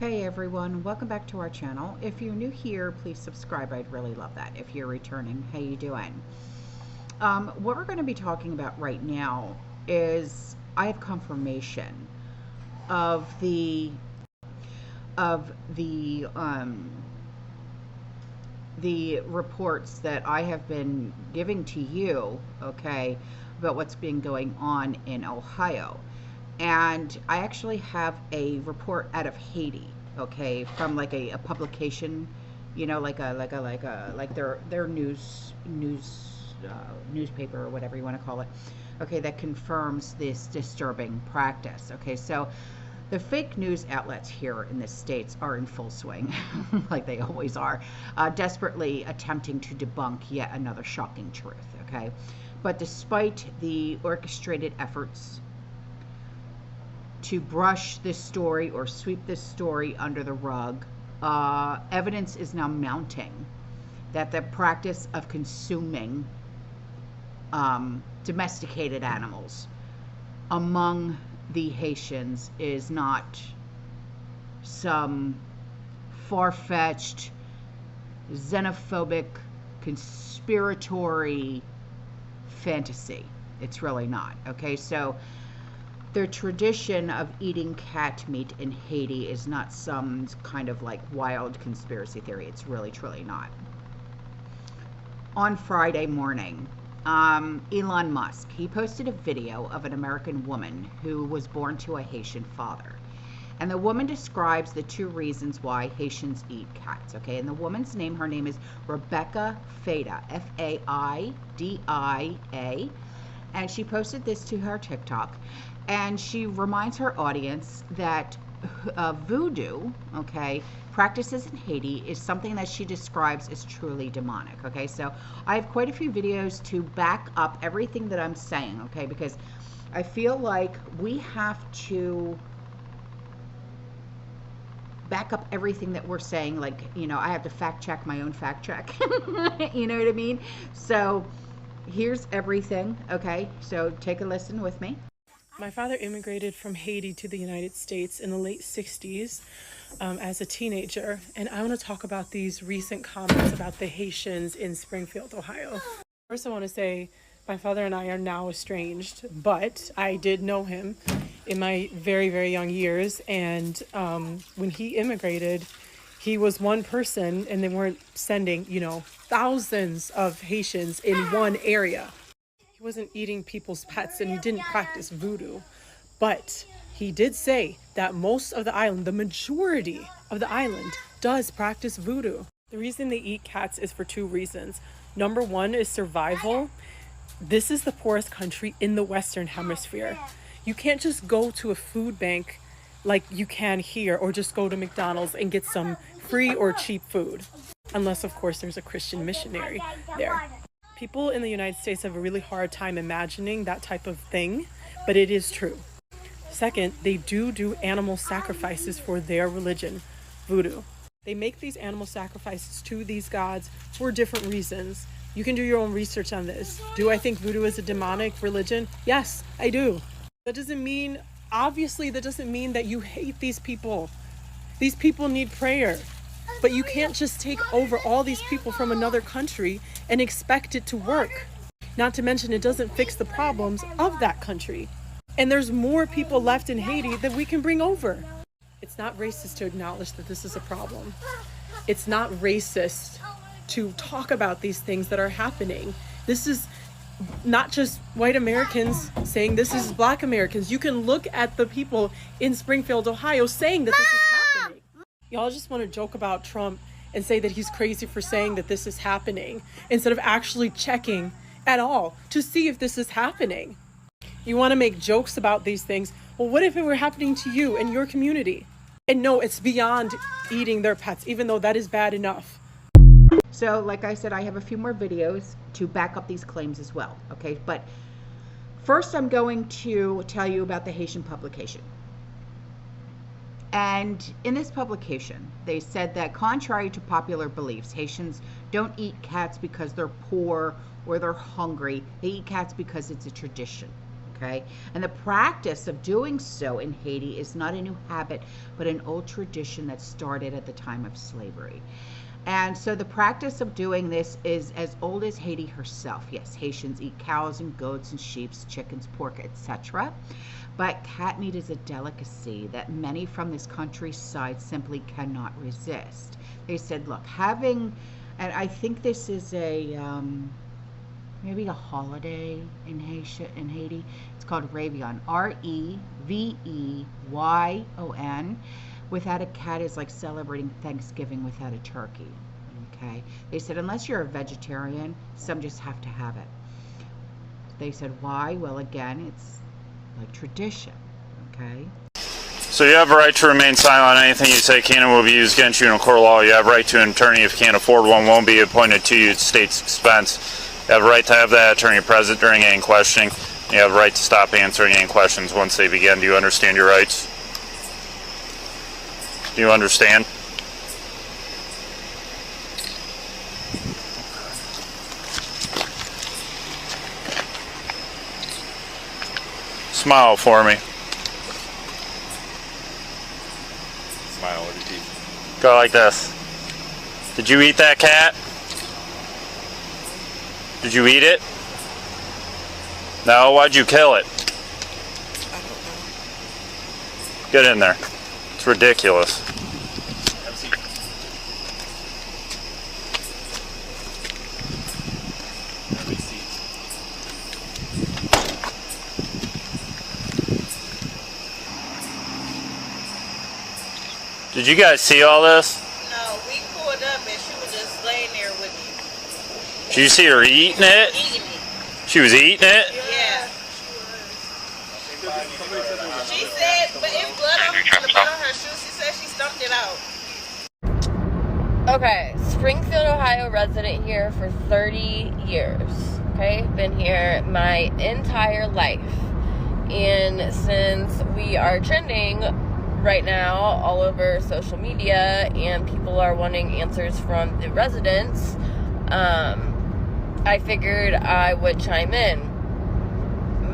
Hey everyone, welcome back to our channel. If you're new here, please subscribe. I'd really love that. If you're returning, how you doing? What we're going to be talking about right now is I have confirmation of the reports that I have been giving to you, okay, about what's been going on in Ohio. And I actually have a report out of Haiti, okay, from like a publication, you know, like their newspaper or whatever you want to call it, okay, that confirms this disturbing practice. Okay, so the fake news outlets here in the States are in full swing, like they always are, desperately attempting to debunk yet another shocking truth, okay? But despite the orchestrated efforts to brush this story or sweep this story under the rug, evidence is now mounting that the practice of consuming domesticated animals among the Haitians is not some far-fetched, xenophobic, conspiratory fantasy. It's really not. Okay, so the tradition of eating cat meat in Haiti is not some kind of like wild conspiracy theory. It's really, truly not. On Friday morning, Elon Musk, he posted a video of an American woman who was born to a Haitian father. And the woman describes the two reasons why Haitians eat cats, okay? And the woman's name, her name is Rebecca Faida, Faida. And she posted this to her TikTok. And she reminds her audience that voodoo, okay, practices in Haiti is something that she describes as truly demonic, okay? So I have quite a few videos to back up everything that I'm saying, okay? Because I feel like we have to back up everything that we're saying. Like, you know, I have to fact check my own fact check. You know what I mean? So here's everything, okay? So take a listen with me. My father immigrated from Haiti to the United States in the late 60s as a teenager, and I want to talk about these recent comments about the Haitians in Springfield, Ohio. First, I want to say my father and I are now estranged, but I did know him in my very, very young years, and when he immigrated, he was one person, and they weren't sending, you know, thousands of Haitians in one area. He wasn't eating people's pets and he didn't practice voodoo, but he did say that most of the island, the majority of the island, does practice voodoo. The reason they eat cats is for two reasons. Number one is survival. This is the poorest country in the Western Hemisphere. You can't just go to a food bank like you can here, or just go to McDonald's and get some free or cheap food, unless of course there's a Christian missionary there. People in the United States have a really hard time imagining that type of thing, but it is true. Second, they do animal sacrifices for their religion, voodoo. They make these animal sacrifices to these gods for different reasons. You can do your own research on this. Do I think voodoo is a demonic religion? Yes, I do. That doesn't mean, obviously, that doesn't mean that you hate these people. These people need prayer. But you can't just take over all these people from another country and expect it to work. Not to mention, it doesn't fix the problems of that country. And there's more people left in Haiti that we can bring over. It's not racist to acknowledge that this is a problem. It's not racist to talk about these things that are happening. This is not just white Americans saying this is Black Americans. You can look at the people in Springfield, Ohio saying that this is happening. Y'all just want to joke about Trump and say that he's crazy for saying that this is happening instead of actually checking at all to see if this is happening. You want to make jokes about these things. Well, what if it were happening to you and your community? And no, it's beyond eating their pets, even though that is bad enough. So like I said, I have a few more videos to back up these claims as well, okay? But first I'm going to tell you about the Haitian publication. And in this publication, they said that contrary to popular beliefs, Haitians don't eat cats because they're poor or they're hungry. They eat cats because it's a tradition, Okay, and the practice of doing so in Haiti is not a new habit, but an old tradition that started at the time of slavery. And so the practice of doing this is as old as Haiti herself. Yes, Haitians eat cows and goats and sheep, chickens, pork, etc. But cat meat is a delicacy that many from this countryside simply cannot resist. They said, look, having, and I think this is a maybe a holiday in Haiti. It's called Reveillon, Reveyon. Without a cat is like celebrating Thanksgiving without a turkey. Okay. They said unless you're a vegetarian, some just have to have it. They said why? Well, again, it's like tradition. Okay. So you have a right to remain silent on anything you say can and will be used against you in a court of law. You have a right to an attorney if you can't afford one, won't be appointed to you at state's expense. You have a right to have that attorney present during any questioning. You have a right to stop answering any questions once they begin. Do you understand your rights? Do you understand? Smile for me. Smile with your teeth. Go like this. Did you eat that cat? Did you eat it? No, why'd you kill it? Get in there. It's ridiculous. Have a seat. Have a seat. Did you guys see all this? No, we pulled up and she was just laying there with me. Did you see her eating it? Eating it. She was eating it? Yeah. She said, but it's blood on her shoes. She said she stumped it out. Okay, Springfield, Ohio resident here for 30 years. Okay, been here my entire life. And since we are trending right now all over social media and people are wanting answers from the residents, I figured I would chime in.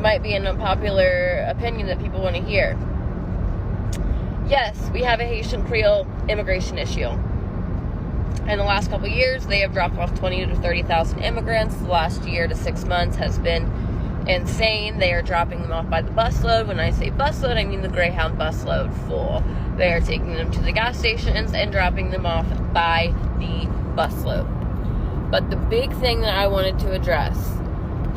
Might be an unpopular opinion that people want to hear. Yes, we have a Haitian Creole immigration issue. In the last couple of years, they have dropped off 20 to 30,000 immigrants. The last year to 6 months has been insane. They are dropping them off by the busload. When I say busload, I mean the Greyhound busload full. They are taking them to the gas stations and dropping them off by the busload. But the big thing that I wanted to address,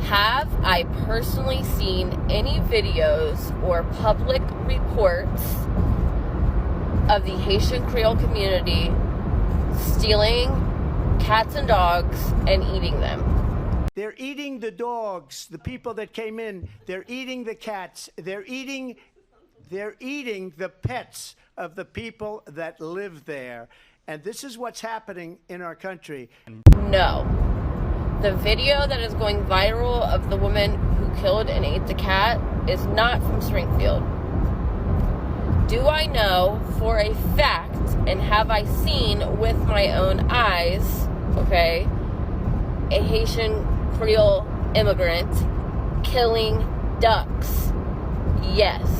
have I personally seen any videos or public reports of the Haitian Creole community stealing cats and dogs and eating them? They're eating the dogs, the people that came in. They're eating the cats. They're eating the pets of the people that live there. And this is what's happening in our country. No. The video that is going viral of the woman who killed and ate the cat is not from Springfield. Do I know for a fact, and have I seen with my own eyes, okay, a Haitian Creole immigrant killing ducks? Yes.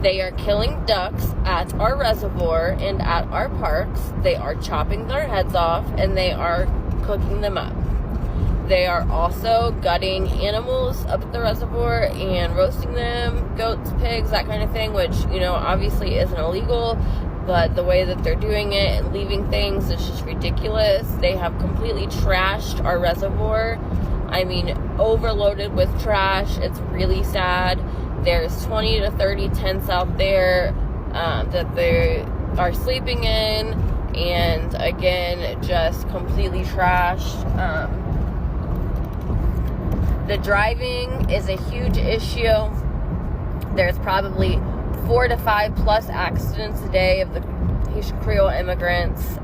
They are killing ducks at our reservoir and at our parks. They are chopping their heads off and they are cooking them up. They are also gutting animals up at the reservoir and roasting them, goats, pigs, that kind of thing, which, you know, obviously isn't illegal, but the way that they're doing it and leaving things is just ridiculous. They have completely trashed our reservoir. I mean, overloaded with trash. It's really sad. There's 20 to 30 tents out there that they are sleeping in, and again, just completely trashed. The driving is a huge issue. There's probably 4 to 5 plus accidents a day of the Haitian Creole immigrants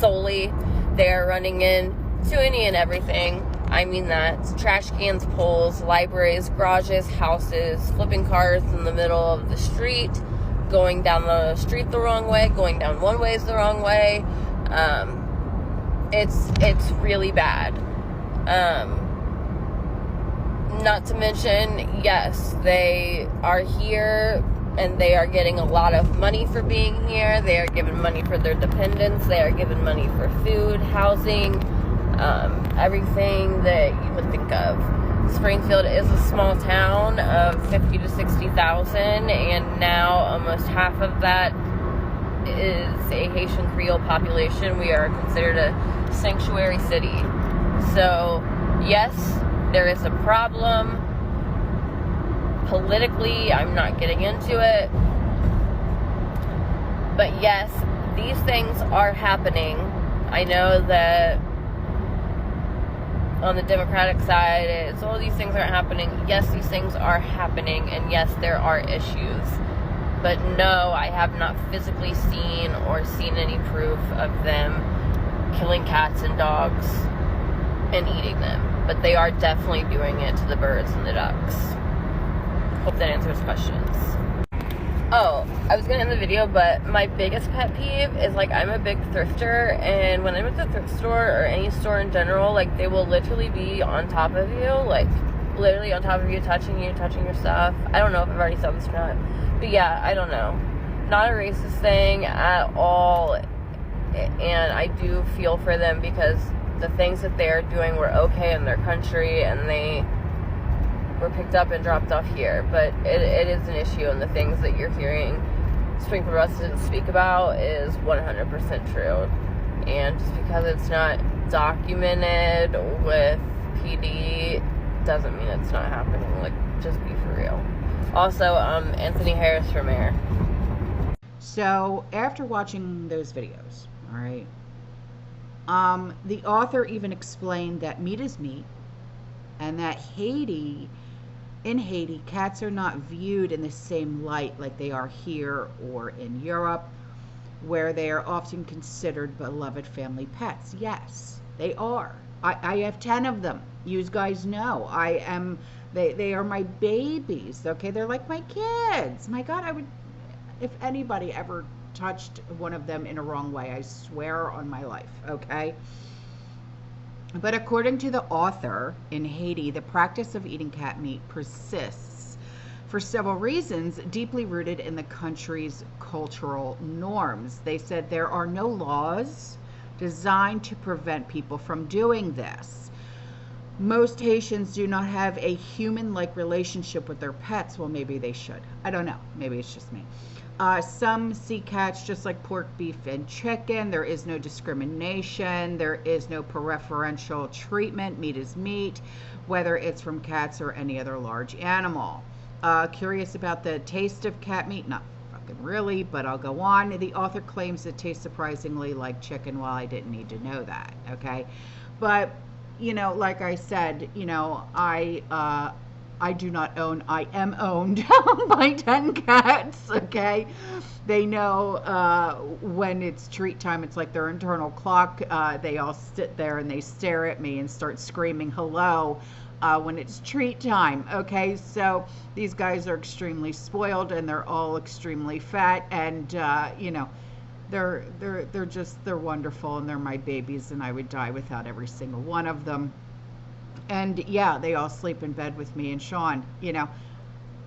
solely. They are running in to any and everything. I mean that. Trash cans, poles, libraries, garages, houses, flipping cars in the middle of the street, going down the street the wrong way, going down one way is the wrong way. It's really bad. Not to mention, yes, they are here and they are getting a lot of money for being here. They are given money for their dependents. They are given money for food, housing, everything that you would think of. Springfield is a small town of 50 to 60,000, and now almost half of that is a Haitian Creole population. We are considered a sanctuary city. So, yes, there is a problem. Politically, I'm not getting into it. But yes, these things are happening. I know that on the Democratic side, it's all these things aren't happening. Yes, these things are happening, and yes, there are issues. But no, I have not physically seen or seen any proof of them killing cats and dogs and eating them. But they are definitely doing it to the birds and the ducks. Hope that answers questions. Oh, I was gonna end the video, but my biggest pet peeve is, like, I'm a big thrifter, and when I'm at the thrift store or any store in general, like, they will literally be on top of you, like, literally on top of you, touching your stuff. I don't know if I've already said this or not, but yeah, I don't know. Not a racist thing at all, and I do feel for them because the things that they're doing were okay in their country, and they were picked up and dropped off here. But it is an issue, and the things that you're hearing Springfield residents speak about is 100% true. And just because it's not documented with PD doesn't mean it's not happening. Like, just be for real. Also, Anthony Harris for mayor. So after watching those videos, all right, the author even explained that meat is meat, and that in Haiti, cats are not viewed in the same light like they are here or in Europe, where they are often considered beloved family pets. Yes, they are. I have 10 of them. You guys know. They are my babies, okay? They're like my kids. My God, if anybody ever touched one of them in a wrong way, I swear on my life, okay? But according to the author, in Haiti, the practice of eating cat meat persists for several reasons deeply rooted in the country's cultural norms. They said there are no laws designed to prevent people from doing this. Most Haitians do not have a human-like relationship with their pets. Well, maybe they should. I don't know. Maybe it's just me. Some see cats just like pork, beef, and chicken. There is no discrimination. There is no preferential treatment. Meat is meat, whether it's from cats or any other large animal. Curious about the taste of cat meat? Not fucking really, but I'll go on. The author claims it tastes surprisingly like chicken. Well, I didn't need to know that, okay? But, you know, like I said, you know, I do not own, I am owned by 10 cats, okay? They know when it's treat time. It's like their internal clock. They all sit there and they stare at me and start screaming hello when it's treat time, okay? So these guys are extremely spoiled, and they're all extremely fat, and you know, they're wonderful, and they're my babies, and I would die without every single one of them. And yeah, they all sleep in bed with me and Sean. You know,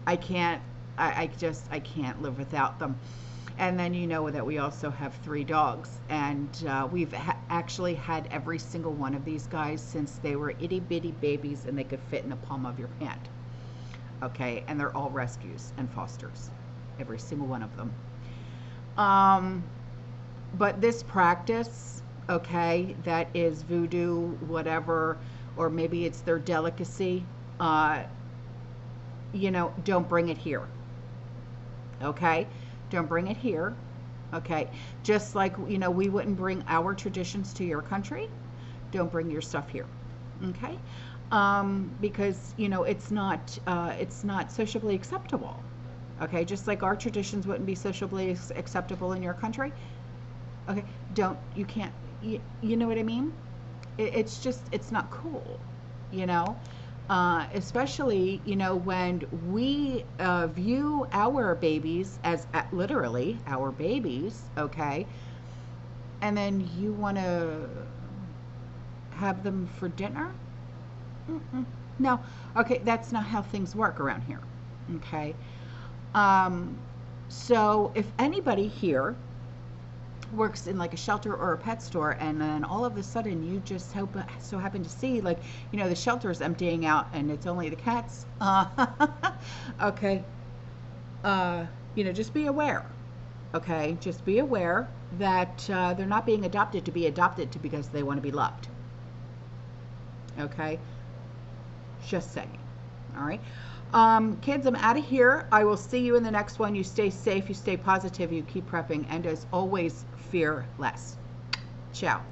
I can't live without them. And then you know that we also have 3 dogs, and we've actually had every single one of these guys since they were itty bitty babies and they could fit in the palm of your hand. Okay, and they're all rescues and fosters, every single one of them. But this practice, okay, that is voodoo, whatever, or maybe it's their delicacy, you know, don't bring it here, okay? Don't bring it here, okay? Just like, you know, we wouldn't bring our traditions to your country, don't bring your stuff here, okay? Because, you know, it's not sociably acceptable, okay? Just like our traditions wouldn't be sociably acceptable in your country, okay? You can't, you know what I mean? It's just, it's not cool, you know, especially, you know, when we view our babies as literally our babies, okay, and then you want to have them for dinner? No, okay, that's not how things work around here. Okay. So if anybody here works in like a shelter or a pet store, and then all of a sudden you just so happen to see, like, you know, the shelter is emptying out and it's only the cats, okay, you know, just be aware. Okay, just be aware that they're not being adopted to be adopted to because they want to be loved. Okay, just saying. All right, kids, I'm out of here. I will see you in the next one. You stay safe, you stay positive, you keep prepping, and as always, fear less. Ciao.